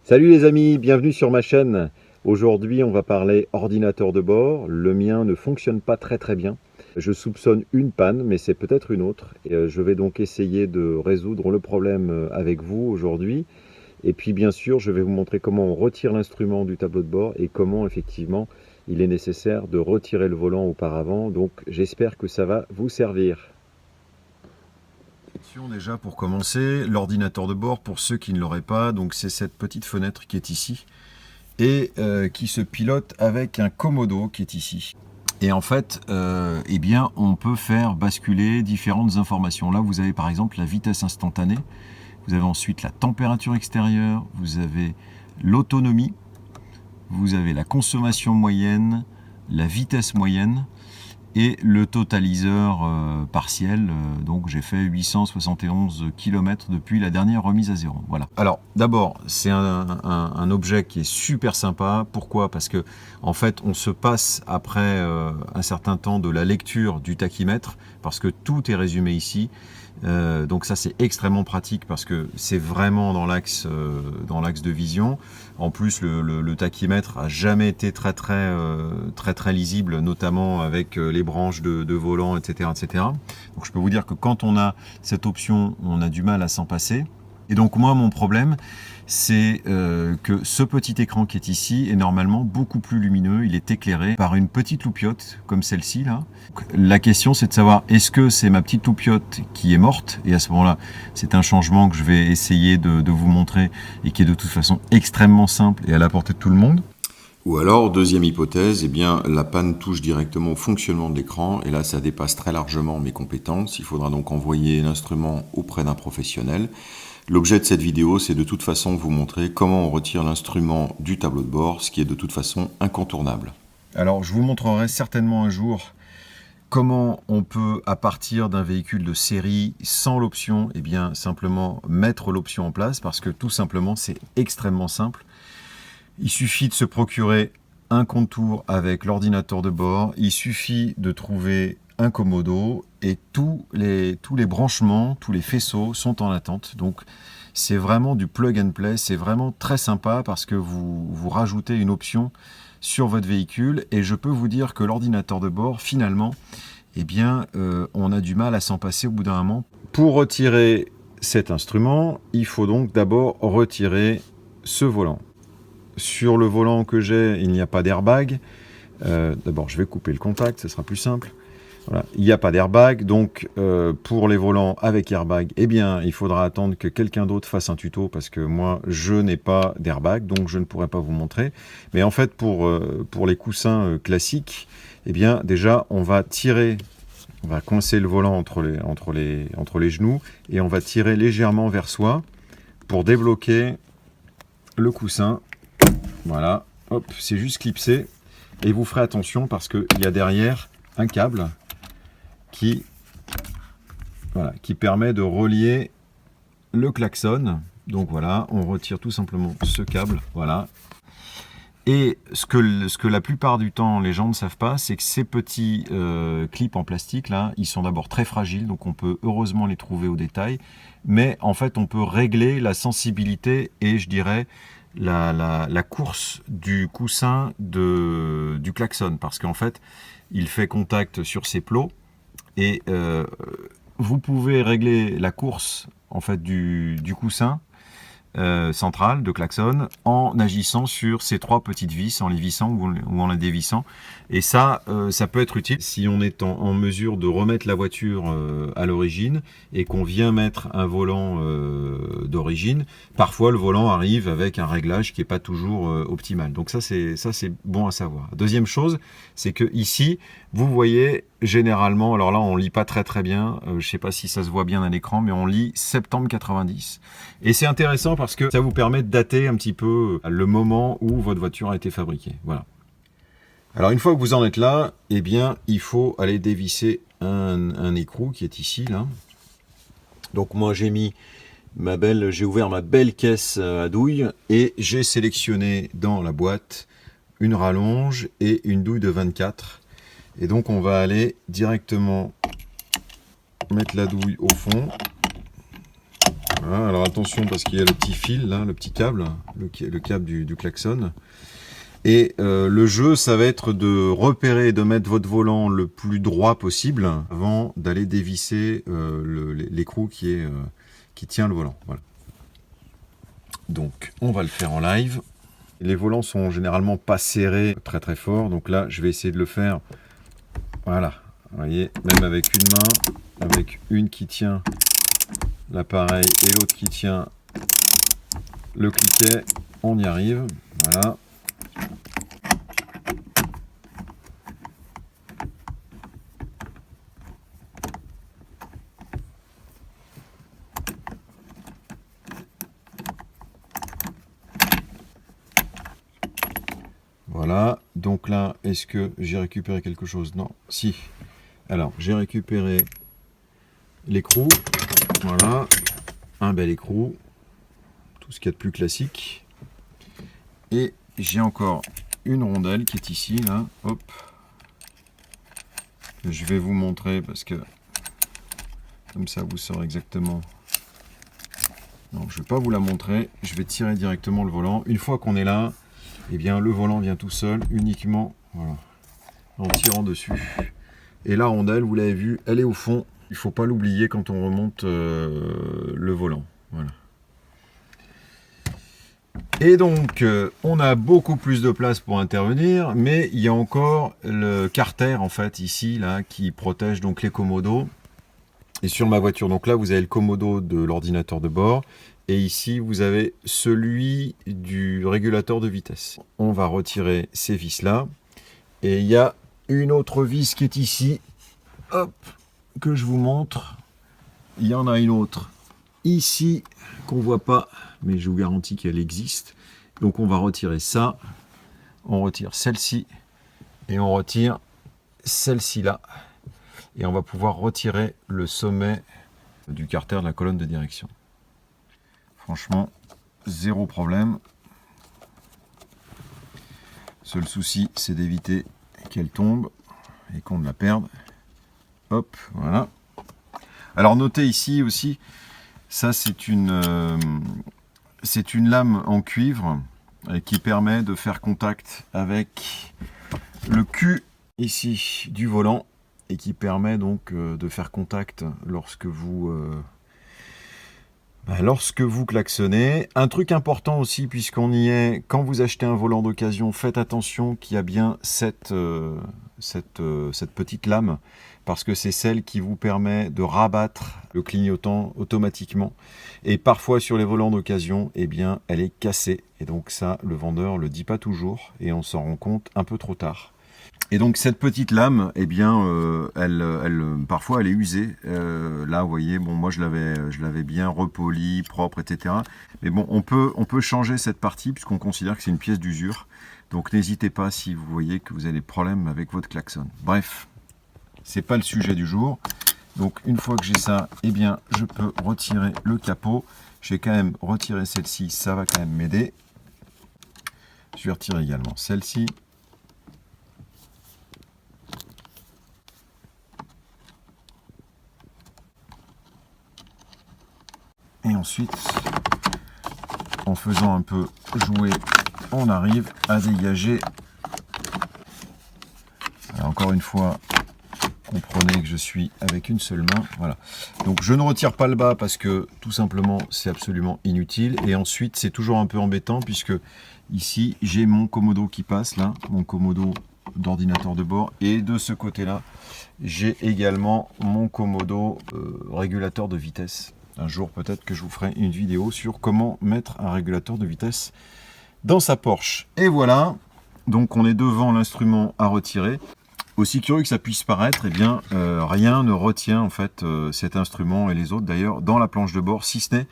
Salut les amis, bienvenue sur ma chaîne. Aujourd'hui, on va parler ordinateur de bord. Le mien ne fonctionne pas très bien. Je soupçonne une panne, mais c'est peut-être une autre. Et, je vais donc essayer de résoudre le problème avec vous aujourd'hui. Et puis bien sûr, je vais vous montrer comment on retire l'instrument du tableau de bord et comment effectivement il est nécessaire de retirer le volant auparavant. Donc j'espère que ça va vous servir. Déjà pour commencer, l'ordinateur de bord, pour ceux qui ne l'auraient pas, donc c'est cette petite fenêtre qui est ici et qui se pilote avec un commodo qui est ici. Et en fait, eh bien, on peut faire basculer différentes informations. Là, vous avez par exemple la vitesse instantanée, vous avez ensuite la température extérieure, vous avez l'autonomie, vous avez la consommation moyenne, la vitesse moyenne, et le totaliseur partiel. Donc j'ai fait 871 km depuis la dernière remise à zéro. Voilà. Alors d'abord, c'est un objet qui est super sympa. Pourquoi? Parce que en fait, on se passe après un certain temps de la lecture du tachymètre, parce que tout est résumé ici. Donc ça c'est extrêmement pratique parce que c'est vraiment dans l'axe de vision. En plus le tachymètre a jamais été très lisible, notamment avec les branches de volant, etc., etc. Donc je peux vous dire que quand on a cette option, on a du mal à s'en passer. Et donc moi mon problème c'est que ce petit écran qui est ici est normalement beaucoup plus lumineux, il est éclairé par une petite loupiote comme celle-ci là. La question c'est de savoir est-ce que c'est ma petite loupiote qui est morte, et à ce moment-là c'est un changement que je vais essayer de vous montrer et qui est de toute façon extrêmement simple et à la portée de tout le monde. Ou alors, deuxième hypothèse, eh bien, la panne touche directement au fonctionnement de l'écran, et là, ça dépasse très largement mes compétences. Il faudra donc envoyer l'instrument auprès d'un professionnel. L'objet de cette vidéo, c'est de toute façon vous montrer comment on retire l'instrument du tableau de bord, ce qui est de toute façon incontournable. Alors, je vous montrerai certainement un jour comment on peut, à partir d'un véhicule de série, sans l'option, eh bien, simplement mettre l'option en place, parce que tout simplement, c'est extrêmement simple. Il suffit de se procurer un contour avec l'ordinateur de bord, il suffit de trouver un commodo et tous les branchements, tous les faisceaux sont en attente. Donc c'est vraiment du plug and play, c'est vraiment très sympa parce que vous rajoutez une option sur votre véhicule, et je peux vous dire que l'ordinateur de bord, finalement, eh bien, on a du mal à s'en passer au bout d'un moment. Pour retirer cet instrument, il faut donc d'abord retirer ce volant. Sur le volant que j'ai, il n'y a pas d'airbag. D'abord, je vais couper le contact, ce sera plus simple. Voilà. Il n'y a pas d'airbag, donc pour les volants avec airbag, eh bien, il faudra attendre que quelqu'un d'autre fasse un tuto, parce que moi, je n'ai pas d'airbag, donc je ne pourrai pas vous montrer. Mais en fait, pour les coussins classiques, eh bien, déjà, on va coincer le volant entre les genoux, et on va tirer légèrement vers soi pour débloquer le coussin. Voilà, hop, c'est juste clipsé, et vous ferez attention parce qu'il y a derrière un câble qui permet de relier le klaxon. Donc voilà, on retire tout simplement ce câble, voilà. Et ce que la plupart du temps les gens ne savent pas, c'est que ces petits clips en plastique là, ils sont d'abord très fragiles, donc on peut heureusement les trouver au détail, mais en fait on peut régler la sensibilité et je dirais la course du coussin du klaxon, parce qu'en fait il fait contact sur ces plots, et vous pouvez régler la course en fait du coussin central de klaxon en agissant sur ces trois petites vis, en les vissant ou en les dévissant, et ça peut être utile si on est en mesure de remettre la voiture à l'origine et qu'on vient mettre un volant d'origine. Parfois le volant arrive avec un réglage qui n'est pas toujours optimal, donc ça c'est bon à savoir. Deuxième chose, c'est que ici vous voyez généralement, alors là on lit pas très bien, je sais pas si ça se voit bien à l'écran, mais on lit septembre 90, et c'est intéressant parce que ça vous permet de dater un petit peu le moment où votre voiture a été fabriquée. Voilà. Alors une fois que vous en êtes là, eh bien il faut aller dévisser un écrou qui est ici là. Donc moi j'ai ouvert ma belle caisse à douille, et j'ai sélectionné dans la boîte une rallonge et une douille de 24. Et donc on va aller directement mettre la douille au fond. Voilà, alors attention parce qu'il y a le petit fil là, le petit câble, le câble du klaxon. Et le jeu, ça va être de repérer, de mettre votre volant le plus droit possible avant d'aller dévisser l'écrou qui tient le volant. Voilà. Donc, on va le faire en live. Les volants sont généralement pas serrés très très fort. Donc là, je vais essayer de le faire. Voilà. Vous voyez, même avec une main, avec une qui tient l'appareil et l'autre qui tient le cliquet, on y arrive. Voilà. Voilà, donc là, est-ce que j'ai récupéré quelque chose? Non, si. Alors, j'ai récupéré l'écrou. Voilà, un bel écrou. Tout ce qu'il y a de plus classique. Et j'ai encore une rondelle qui est ici, là. Hop. Je vais vous montrer parce que comme ça, vous saurez exactement. Non, je ne vais pas vous la montrer. Je vais tirer directement le volant. Une fois qu'on est là, eh bien, le volant vient tout seul, uniquement voilà, en tirant dessus. Et la rondelle, vous l'avez vu, elle est au fond. Il ne faut pas l'oublier quand on remonte le volant. Voilà. Et donc, on a beaucoup plus de place pour intervenir, mais il y a encore le carter, en fait, ici, là, qui protège donc les commodos. Et sur ma voiture, donc là, vous avez le commodo de l'ordinateur de bord. Et ici, vous avez celui du régulateur de vitesse. On va retirer ces vis-là. Et il y a une autre vis qui est ici. Hop, que je vous montre. Il y en a une autre ici qu'on ne voit pas, mais je vous garantis qu'elle existe. Donc on va retirer ça. On retire celle-ci. Et on retire celle-ci là. Et on va pouvoir retirer le sommet du carter de la colonne de direction. Franchement, zéro problème. Seul souci, c'est d'éviter qu'elle tombe et qu'on ne la perde. Hop, voilà. Alors notez ici aussi, ça c'est une lame en cuivre qui permet de faire contact avec le cul ici du volant et qui permet donc de faire contact lorsque vous klaxonnez. Un truc important aussi, puisqu'on y est, quand vous achetez un volant d'occasion, faites attention qu'il y a bien cette petite lame, parce que c'est celle qui vous permet de rabattre le clignotant automatiquement. Et parfois sur les volants d'occasion, eh bien, elle est cassée. Et donc ça, le vendeur ne le dit pas toujours, et on s'en rend compte un peu trop tard. Et donc cette petite lame, eh bien, parfois elle est usée. Là, vous voyez, bon, moi je l'avais bien repoli, propre, etc. Mais bon, on peut changer cette partie puisqu'on considère que c'est une pièce d'usure. Donc n'hésitez pas si vous voyez que vous avez des problèmes avec votre klaxon. Bref, c'est pas le sujet du jour. Donc une fois que j'ai ça, eh bien, je peux retirer le capot. Je vais quand même retirer celle-ci, ça va quand même m'aider. Je vais retirer également celle-ci. Et ensuite, en faisant un peu jouer, on arrive à dégager. Alors encore une fois, comprenez que je suis avec une seule main. Voilà. Donc je ne retire pas le bas parce que tout simplement c'est absolument inutile. Et ensuite c'est toujours un peu embêtant puisque ici j'ai mon commodo qui passe là, mon commodo d'ordinateur de bord. Et de ce côté-là, j'ai également mon commodo régulateur de vitesse. Un jour, peut-être que je vous ferai une vidéo sur comment mettre un régulateur de vitesse dans sa Porsche. Et voilà, donc on est devant l'instrument à retirer. Aussi curieux que ça puisse paraître, eh bien, rien ne retient en fait cet instrument et les autres d'ailleurs dans la planche de bord, si ce n'est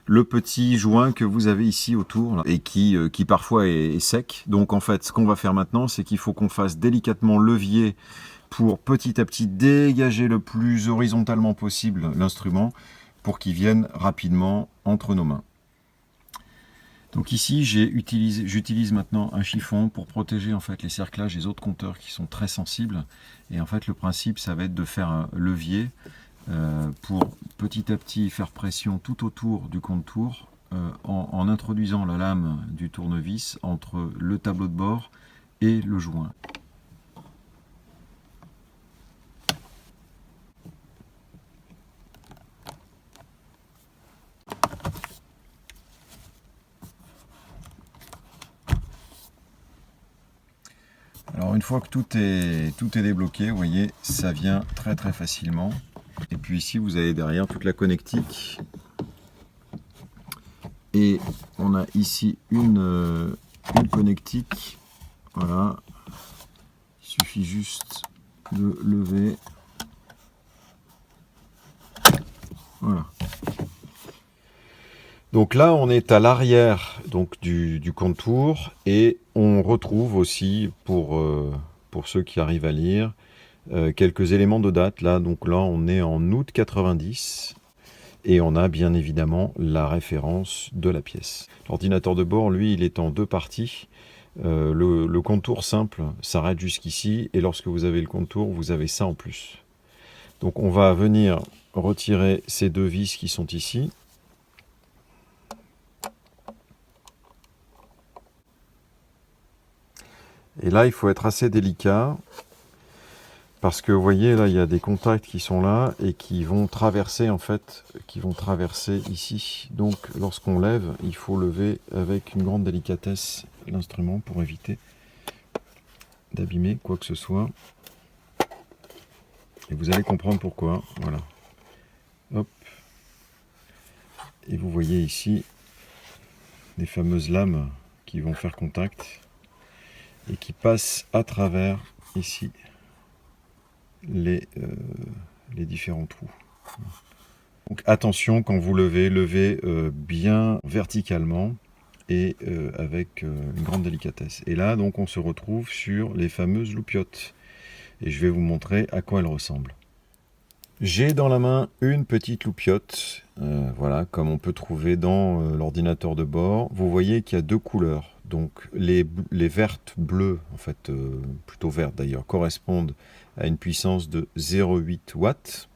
le petit joint que vous avez ici autour là, et qui parfois est sec. Donc en fait, ce qu'on va faire maintenant, c'est qu'il faut qu'on fasse délicatement levier pour petit à petit dégager le plus horizontalement possible l'instrument, pour qu'ils viennent rapidement entre nos mains. Donc ici, j'utilise maintenant un chiffon pour protéger en fait les cerclages des autres compteurs qui sont très sensibles. Et en fait, le principe, ça va être de faire un levier pour petit à petit faire pression tout autour du contour en introduisant la lame du tournevis entre le tableau de bord et le joint. Alors une fois que tout est débloqué, vous voyez, ça vient très très facilement. Et puis ici, vous avez derrière toute la connectique. Et on a ici une connectique. Voilà. Il suffit juste de lever. Voilà. Donc là, on est à l'arrière donc du contour et on retrouve aussi, pour ceux qui arrivent à lire, quelques éléments de date. Donc là, on est en août 90 et on a bien évidemment la référence de la pièce. L'ordinateur de bord, lui, il est en deux parties. Le contour simple s'arrête jusqu'ici et lorsque vous avez le contour, vous avez ça en plus. Donc on va venir retirer ces deux vis qui sont ici. Et là, il faut être assez délicat parce que vous voyez, là, il y a des contacts qui sont là et qui vont traverser, en fait, ici. Donc, lorsqu'on lève, il faut lever avec une grande délicatesse l'instrument pour éviter d'abîmer quoi que ce soit. Et vous allez comprendre pourquoi. Voilà. Hop. Et vous voyez ici les fameuses lames qui vont faire contact et qui passent à travers ici les différents trous. Donc attention quand vous levez bien verticalement et avec une grande délicatesse. Et là donc on se retrouve sur les fameuses loupiottes et je vais vous montrer à quoi elles ressemblent. J'ai dans la main une petite loupiote, voilà, comme on peut trouver dans l'ordinateur de bord. Vous voyez qu'il y a deux couleurs. Donc les vertes bleues, en fait plutôt vertes d'ailleurs, correspondent à une puissance de 0,8 watts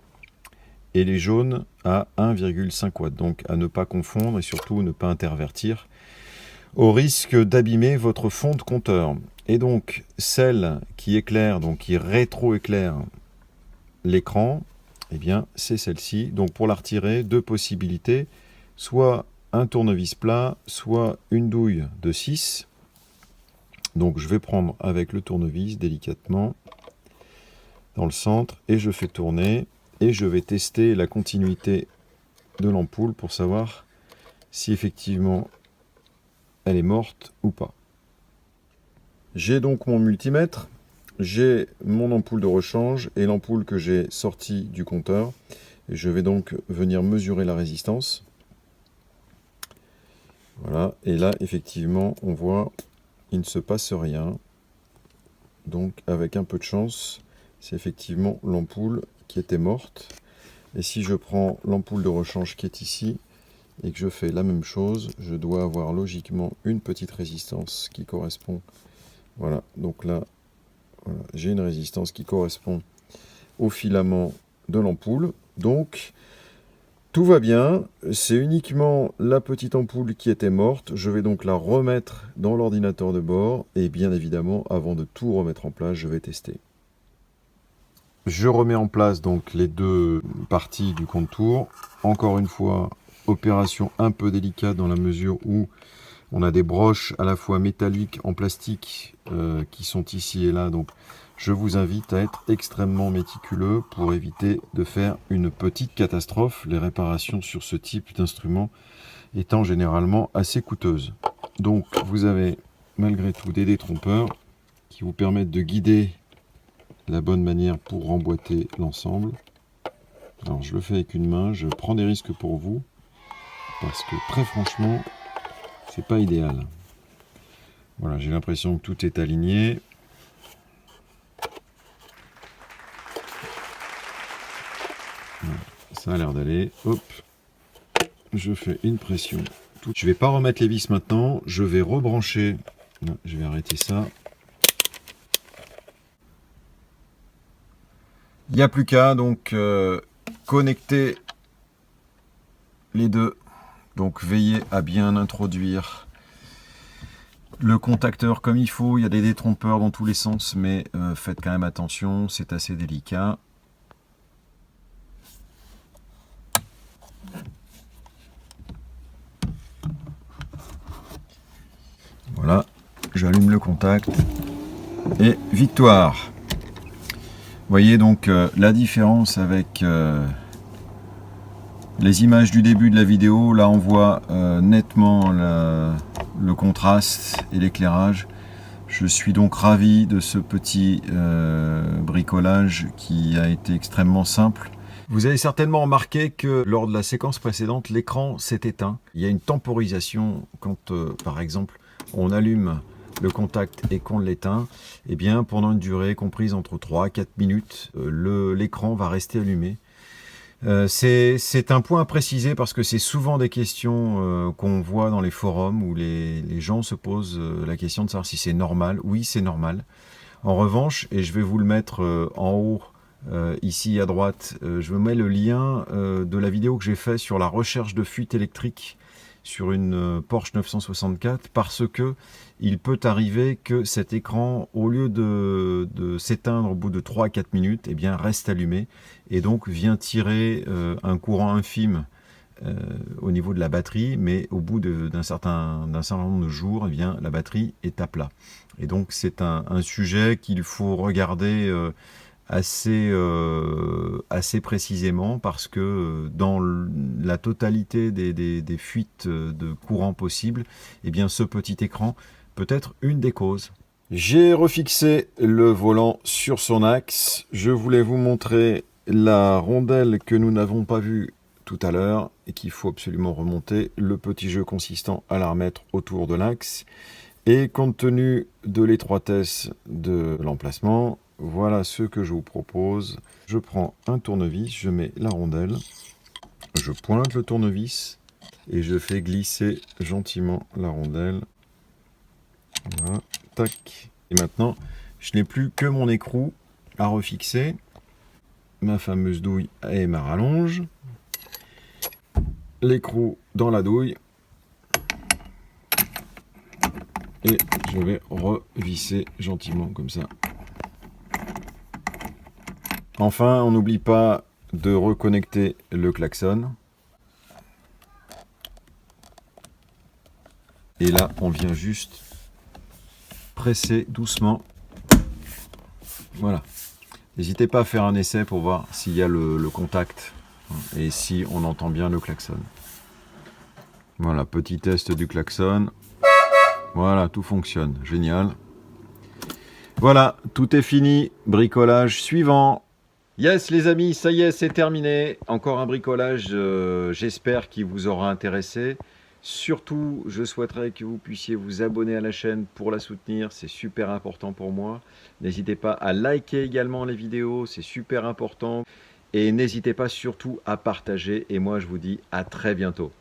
et les jaunes à 1,5 watts. Donc à ne pas confondre et surtout ne pas intervertir au risque d'abîmer votre fond de compteur. Et donc celle qui éclaire, donc qui rétro-éclaire l'écran, eh bien c'est celle-ci. Donc pour la retirer, deux possibilités, soit un tournevis plat, soit une douille de 6. Donc je vais prendre avec le tournevis délicatement dans le centre et je fais tourner et je vais tester la continuité de l'ampoule pour savoir si effectivement elle est morte ou pas. J'ai donc mon multimètre, j'ai mon ampoule de rechange et l'ampoule que j'ai sortie du compteur. Et je vais donc venir mesurer la résistance. Voilà, et là effectivement on voit il ne se passe rien. Donc avec un peu de chance, c'est effectivement l'ampoule qui était morte. Et si je prends l'ampoule de rechange qui est ici et que je fais la même chose, je dois avoir logiquement une petite résistance qui correspond. Voilà, donc là, voilà, j'ai une résistance qui correspond au filament de l'ampoule. Donc, tout va bien. C'est uniquement la petite ampoule qui était morte. Je vais donc la remettre dans l'ordinateur de bord. Et bien évidemment, avant de tout remettre en place, je vais tester. Je remets en place donc les deux parties du contour. Encore une fois, opération un peu délicate dans la mesure où on a des broches à la fois métalliques en plastique qui sont ici et là. Donc je vous invite à être extrêmement méticuleux pour éviter de faire une petite catastrophe. Les réparations sur ce type d'instrument étant généralement assez coûteuses. Donc vous avez malgré tout des détrompeurs qui vous permettent de guider la bonne manière pour remboîter l'ensemble. Alors je le fais avec une main, je prends des risques pour vous parce que très franchement c'est pas idéal. Voilà, j'ai l'impression que tout est aligné. Voilà, ça a l'air d'aller. Hop, je fais une pression. Je vais pas remettre les vis maintenant, je vais rebrancher. Non, je vais arrêter ça. Il n'y a plus qu'à donc connecter les deux. Donc veillez à bien introduire le contacteur comme il faut. Il y a des détrompeurs dans tous les sens, mais faites quand même attention, c'est assez délicat. Voilà, j'allume le contact et victoire. Vous voyez donc la différence avec les images du début de la vidéo. Là on voit nettement le contraste et l'éclairage. Je suis donc ravi de ce petit bricolage qui a été extrêmement simple. Vous avez certainement remarqué que lors de la séquence précédente, l'écran s'est éteint. Il y a une temporisation quand, par exemple, on allume le contact et qu'on l'éteint. Eh bien, pendant une durée comprise entre 3 et 4 minutes, l'écran va rester allumé. C'est un point à préciser parce que c'est souvent des questions qu'on voit dans les forums où les gens se posent la question de savoir si c'est normal. Oui, c'est normal. En revanche, et je vais vous le mettre en haut, ici à droite, je vous mets le lien de la vidéo que j'ai fait sur la recherche de fuite électrique sur une Porsche 964 parce que il peut arriver que cet écran, au lieu de s'éteindre au bout de 3 à 4 minutes, eh bien, reste allumé et donc vient tirer un courant infime au niveau de la batterie, mais au bout d'un certain nombre de jours, eh bien, la batterie est à plat. Et donc c'est un sujet qu'il faut regarder assez précisément parce que dans la totalité des fuites de courant possibles, eh bien ce petit écran peut être une des causes. J'ai refixé le volant sur son axe. Je voulais vous montrer la rondelle que nous n'avons pas vue tout à l'heure et qu'il faut absolument remonter. Le petit jeu consistant à la remettre autour de l'axe. Et compte tenu de l'étroitesse de l'emplacement, voilà ce que je vous propose. Je prends un tournevis, je mets la rondelle, je pointe le tournevis et je fais glisser gentiment la rondelle. Voilà, tac. Et maintenant, je n'ai plus que mon écrou à refixer, ma fameuse douille et ma rallonge, l'écrou dans la douille. Et je vais revisser gentiment comme ça. Enfin, on n'oublie pas de reconnecter le klaxon. Et là, on vient juste presser doucement. Voilà. N'hésitez pas à faire un essai pour voir s'il y a le contact et si on entend bien le klaxon. Voilà, petit test du klaxon. Voilà, tout fonctionne. Génial. Voilà, tout est fini. Bricolage suivant. Yes les amis, ça y est, c'est terminé. Encore un bricolage, j'espère qu'il vous aura intéressé. Surtout, je souhaiterais que vous puissiez vous abonner à la chaîne pour la soutenir. C'est super important pour moi. N'hésitez pas à liker également les vidéos, c'est super important. Et n'hésitez pas surtout à partager. Et moi, je vous dis à très bientôt.